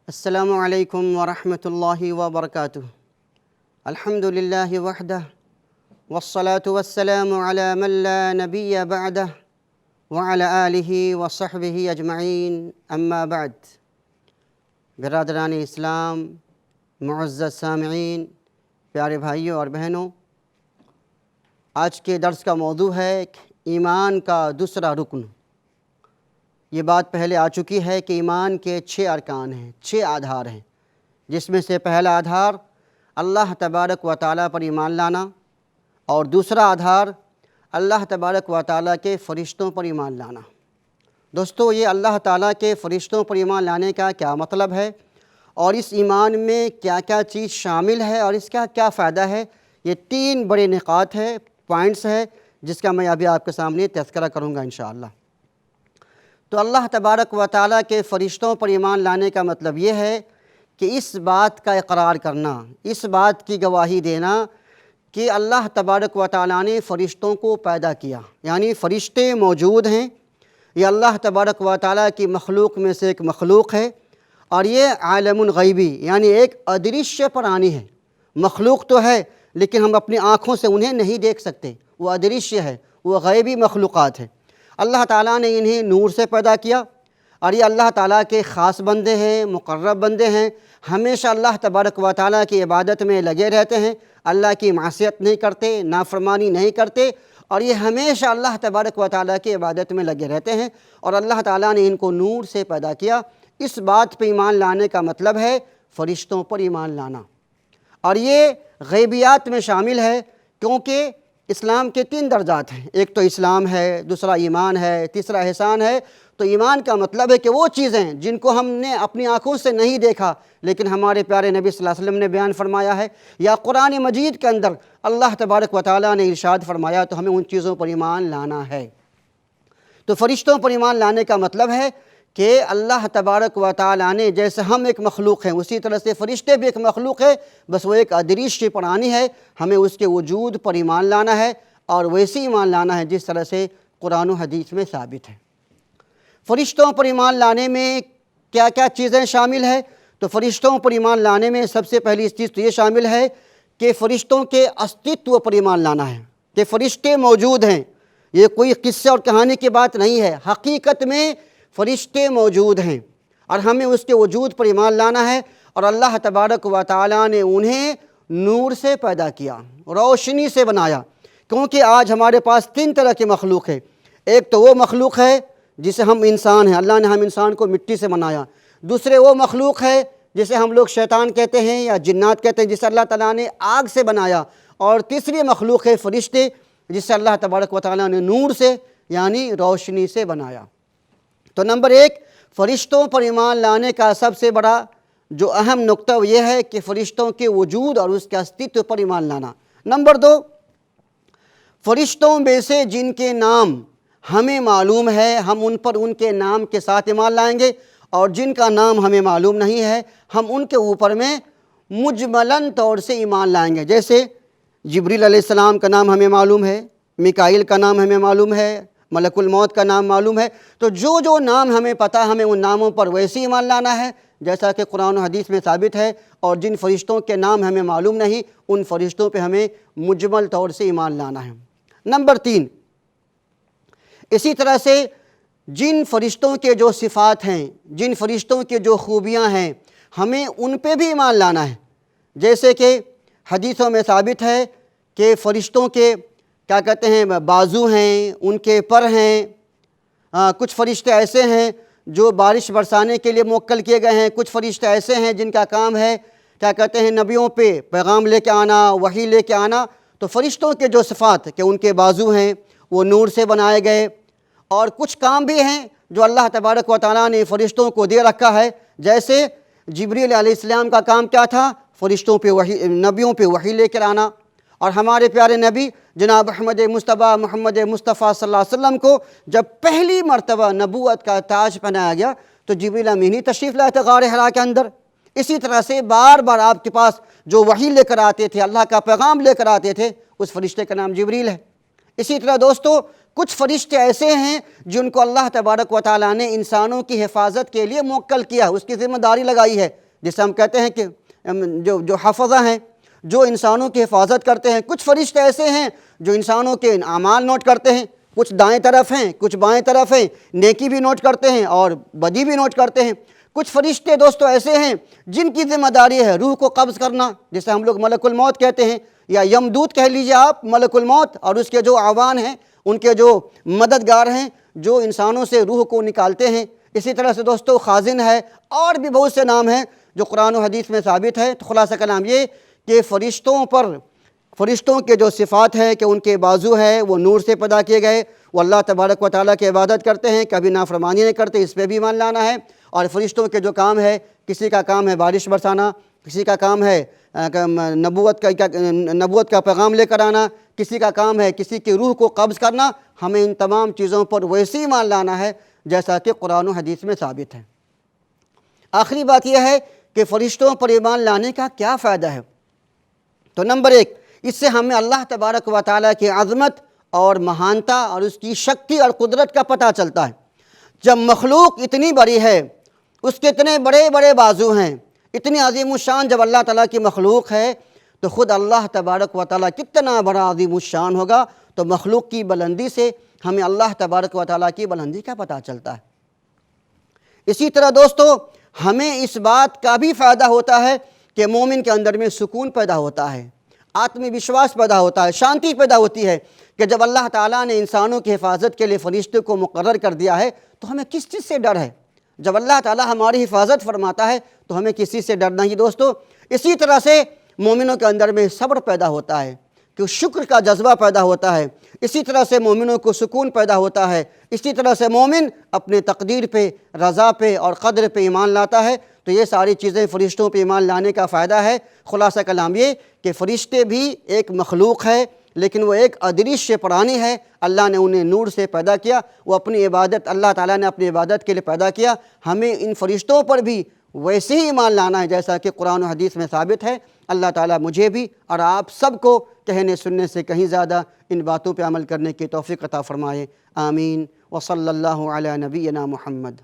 السلام علیکم ورحمۃ اللہ وبرکاتہ۔ الحمد للہ وحدہ والصلاة والسلام علی من لا نبی بعدہ وعلی آلہ وصحبہ اجمعین، اما بعد۔ برادران اسلام، معزز سامعین، پیارے بھائیوں اور بہنوں، آج کے درس کا موضوع ہے ایمان کا دوسرا رکن۔ یہ بات پہلے آ چکی ہے کہ ایمان کے 6 ارکان ہیں، 6 آدھار ہیں، جس میں سے پہلا آدھار اللہ تبارک و تعالیٰ پر ایمان لانا، اور دوسرا آدھار اللہ تبارک و تعالیٰ کے فرشتوں پر ایمان لانا۔ دوستو، یہ اللہ تعالیٰ کے فرشتوں پر ایمان لانے کا کیا مطلب ہے، اور اس ایمان میں کیا کیا چیز شامل ہے، اور اس کا کیا فائدہ ہے، یہ 3 بڑے نقاط ہیں، پوائنٹس ہیں، جس کا میں ابھی آپ کے سامنے تذکرہ کروں گا انشاءاللہ۔ تو اللہ تبارک و تعالیٰ کے فرشتوں پر ایمان لانے کا مطلب یہ ہے کہ اس بات کا اقرار کرنا، اس بات کی گواہی دینا کہ اللہ تبارک و تعالیٰ نے فرشتوں کو پیدا کیا، یعنی فرشتے موجود ہیں، یہ اللہ تبارک و تعالیٰ کی مخلوق میں سے ایک مخلوق ہے، اور یہ عالم غیبی یعنی ایک ادرشیہ پرانی ہے۔ مخلوق تو ہے لیکن ہم اپنی آنکھوں سے انہیں نہیں دیکھ سکتے، وہ ادرشیہ ہے، وہ غیبی مخلوقات ہے۔ اللہ تعالیٰ نے انہیں نور سے پیدا کیا، اور یہ اللہ تعالیٰ کے خاص بندے ہیں، مقرب بندے ہیں، ہمیشہ اللہ تبارک و تعالیٰ کی عبادت میں لگے رہتے ہیں، اللہ کی معصیت نہیں کرتے، نافرمانی نہیں کرتے، اور یہ ہمیشہ اللہ تبارک و تعالیٰ کی عبادت میں لگے رہتے ہیں، اور اللہ تعالیٰ نے ان کو نور سے پیدا کیا۔ اس بات پہ ایمان لانے کا مطلب ہے فرشتوں پر ایمان لانا، اور یہ غیبیات میں شامل ہے، کیونکہ اسلام کے 3 درجات ہیں، ایک تو اسلام ہے، دوسرا ایمان ہے، تیسرا احسان ہے۔ تو ایمان کا مطلب ہے کہ وہ چیزیں جن کو ہم نے اپنی آنکھوں سے نہیں دیکھا لیکن ہمارے پیارے نبی صلی اللہ علیہ وسلم نے بیان فرمایا ہے، یا قرآن مجید کے اندر اللہ تبارک و تعالیٰ نے ارشاد فرمایا، تو ہمیں ان چیزوں پر ایمان لانا ہے۔ تو فرشتوں پر ایمان لانے کا مطلب ہے کہ اللہ تبارک و تعالیٰ نے، جیسے ہم ایک مخلوق ہیں اسی طرح سے فرشتے بھی ایک مخلوق ہے، بس وہ ایک ادریشی پرانی ہے، ہمیں اس کے وجود پر ایمان لانا ہے، اور ویسے ایمان لانا ہے جس طرح سے قرآن و حدیث میں ثابت ہے۔ فرشتوں پر ایمان لانے میں کیا کیا چیزیں شامل ہیں؟ تو فرشتوں پر ایمان لانے میں سب سے پہلی چیز تو یہ شامل ہے کہ فرشتوں کے استتو پر ایمان لانا ہے، کہ فرشتے موجود ہیں۔ یہ کوئی قصے اور کہانی کی بات نہیں ہے، حقیقت میں فرشتے موجود ہیں، اور ہمیں اس کے وجود پر ایمان لانا ہے، اور اللہ تبارک و تعالیٰ نے انہیں نور سے پیدا کیا، روشنی سے بنایا۔ کیونکہ آج ہمارے پاس 3 طرح کی مخلوق ہے۔ ایک تو وہ مخلوق ہے جسے ہم انسان ہیں، اللہ نے ہم انسان کو مٹی سے بنایا۔ دوسرے وہ مخلوق ہے جسے ہم لوگ شیطان کہتے ہیں یا جنات کہتے ہیں، جسے اللہ تعالیٰ نے آگ سے بنایا۔ اور تیسری مخلوق ہے فرشتے، جسے اللہ تبارک و تعالیٰ نے نور سے یعنی روشنی سے بنایا۔ تو نمبر 1، فرشتوں پر ایمان لانے کا سب سے بڑا جو اہم نقطہ یہ ہے کہ فرشتوں کے وجود اور اس کے استتو پر ایمان لانا۔ نمبر 2، فرشتوں میں سے جن کے نام ہمیں معلوم ہے، ہم ان پر ان کے نام کے ساتھ ایمان لائیں گے، اور جن کا نام ہمیں معلوم نہیں ہے، ہم ان کے اوپر میں مجملاً طور سے ایمان لائیں گے۔ جیسے جبریل علیہ السلام کا نام ہمیں معلوم ہے، میکائیل کا نام ہمیں معلوم ہے، ملک الموت کا نام معلوم ہے۔ تو جو نام ہمیں پتہ، ہمیں ان ناموں پر ویسے ایمان لانا ہے جیسا کہ قرآن و حدیث میں ثابت ہے، اور جن فرشتوں کے نام ہمیں معلوم نہیں، ان فرشتوں پہ ہمیں مجمل طور سے ایمان لانا ہے۔ نمبر 3، اسی طرح سے جن فرشتوں کے جو صفات ہیں، جن فرشتوں کے جو خوبیاں ہیں، ہمیں ان پہ بھی ایمان لانا ہے۔ جیسے کہ حدیثوں میں ثابت ہے کہ فرشتوں کے کیا کہتے ہیں بازو ہیں، ان کے پر ہیں۔ کچھ فرشتے ایسے ہیں جو بارش برسانے کے لیے موکل کیے گئے ہیں، کچھ فرشتے ایسے ہیں جن کا کام ہے کیا کہتے ہیں نبیوں پہ پیغام لے کے آنا، وحی لے کے آنا۔ تو فرشتوں کے جو صفات کہ ان کے بازو ہیں، وہ نور سے بنائے گئے، اور کچھ کام بھی ہیں جو اللہ تبارک و تعالیٰ نے فرشتوں کو دے رکھا ہے۔ جیسے جبریل علیہ السلام کا کام کیا تھا؟ فرشتوں پہ وحی، نبیوں پہ وحی لے کر آنا۔ اور ہمارے پیارے نبی جناب محمد مصطفیٰ صلی اللہ علیہ وسلم کو جب پہلی مرتبہ نبوت کا تاج پہنایا گیا تو جبریل امین ہی تشریف لائے تھے غار حرا کے اندر۔ اسی طرح سے بار بار آپ کے پاس جو وحی لے کر آتے تھے، اللہ کا پیغام لے کر آتے تھے، اس فرشتے کا نام جبریل ہے۔ اسی طرح دوستو کچھ فرشتے ایسے ہیں جن کو اللہ تبارک و تعالیٰ نے انسانوں کی حفاظت کے لیے موکل کیا، اس کی ذمہ داری لگائی ہے، جسے ہم کہتے ہیں کہ جو حفظہ ہیں، جو انسانوں کی حفاظت کرتے ہیں۔ کچھ فرشتے ایسے ہیں جو انسانوں کے اعمال نوٹ کرتے ہیں، کچھ دائیں طرف ہیں، کچھ بائیں طرف ہیں، نیکی بھی نوٹ کرتے ہیں اور بدی بھی نوٹ کرتے ہیں۔ کچھ فرشتے دوستو ایسے ہیں جن کی ذمہ داری ہے روح کو قبض کرنا، جسے ہم لوگ ملک الموت کہتے ہیں، یا یمدود کہہ لیجئے آپ، ملک الموت، اور اس کے جو اعوان ہیں، ان کے جو مددگار ہیں، جو انسانوں سے روح کو نکالتے ہیں۔ اسی طرح سے دوستو خازن ہے، اور بھی بہت سے نام ہیں جو قرآن و حدیث میں ثابت ہے۔ تو خلاصہ کلام یہ کہ فرشتوں کے جو صفات ہے کہ ان کے بازو ہے وہ نور سے پیدا کیے گئے، وہ اللہ تبارک و تعالیٰ کی عبادت کرتے ہیں، کبھی نافرمانی نہیں کرتے، اس پہ بھی ایمان لانا ہے۔ اور فرشتوں کے جو کام ہے، کسی کا کام ہے بارش برسانا، کسی کا کام ہے نبوت کا پیغام لے کر آنا، کسی کا کام ہے کسی کی روح کو قبض کرنا۔ ہمیں ان تمام چیزوں پر ویسے ہی ایمان لانا ہے جیسا کہ قرآن و حدیث میں ثابت ہے۔ آخری بات یہ ہے کہ فرشتوں پر ایمان لانے کا کیا فائدہ ہے؟ تو نمبر 1، اس سے ہمیں اللہ تبارک و تعالیٰ کی عظمت اور مہانتا اور اس کی شکتی اور قدرت کا پتہ چلتا ہے۔ جب مخلوق اتنی بڑی ہے، اس کے اتنے بڑے بڑے بازو ہیں، اتنی عظیم الشان جب اللہ تعالیٰ کی مخلوق ہے، تو خود اللہ تبارک و تعالیٰ کتنا بڑا عظیم الشان ہوگا۔ تو مخلوق کی بلندی سے ہمیں اللہ تبارک و تعالیٰ کی بلندی کا پتہ چلتا ہے۔ اسی طرح دوستو ہمیں اس بات کا بھی فائدہ ہوتا ہے کہ مومن کے اندر میں سکون پیدا ہوتا ہے، آتمی وشواس پیدا ہوتا ہے، شانتی پیدا ہوتی ہے کہ جب اللہ تعالیٰ نے انسانوں کی حفاظت کے لیے فرشتے کو مقرر کر دیا ہے تو ہمیں کس چیز سے ڈر ہے؟ جب اللہ تعالیٰ ہماری حفاظت فرماتا ہے تو ہمیں کسی سے ڈر نہیں دوستو۔ اسی طرح سے مومنوں کے اندر میں صبر پیدا ہوتا ہے کہ شکر کا جذبہ پیدا ہوتا ہے، اسی طرح سے مومنوں کو سکون پیدا ہوتا ہے، اسی طرح سے مومن اپنے تقدیر پہ، رضا پہ اور قدر پہ ایمان لاتا ہے۔ تو یہ ساری چیزیں فرشتوں پہ ایمان لانے کا فائدہ ہے۔ خلاصہ کلام یہ کہ فرشتے بھی ایک مخلوق ہے، لیکن وہ ایک ادریج پرانی ہے۔ اللہ نے انہیں نور سے پیدا کیا، وہ اپنی عبادت، اللہ تعالیٰ نے اپنی عبادت کے لیے پیدا کیا۔ ہمیں ان فرشتوں پر بھی ویسے ہی ایمان لانا ہے جیسا کہ قرآن و حدیث میں ثابت ہے۔ اللہ تعالیٰ مجھے بھی اور آپ سب کو کہنے سننے سے کہیں زیادہ ان باتوں پہ عمل کرنے کی توفیق عطا فرمائے۔ آمین۔ وصلی اللہ علی نبینا محمد۔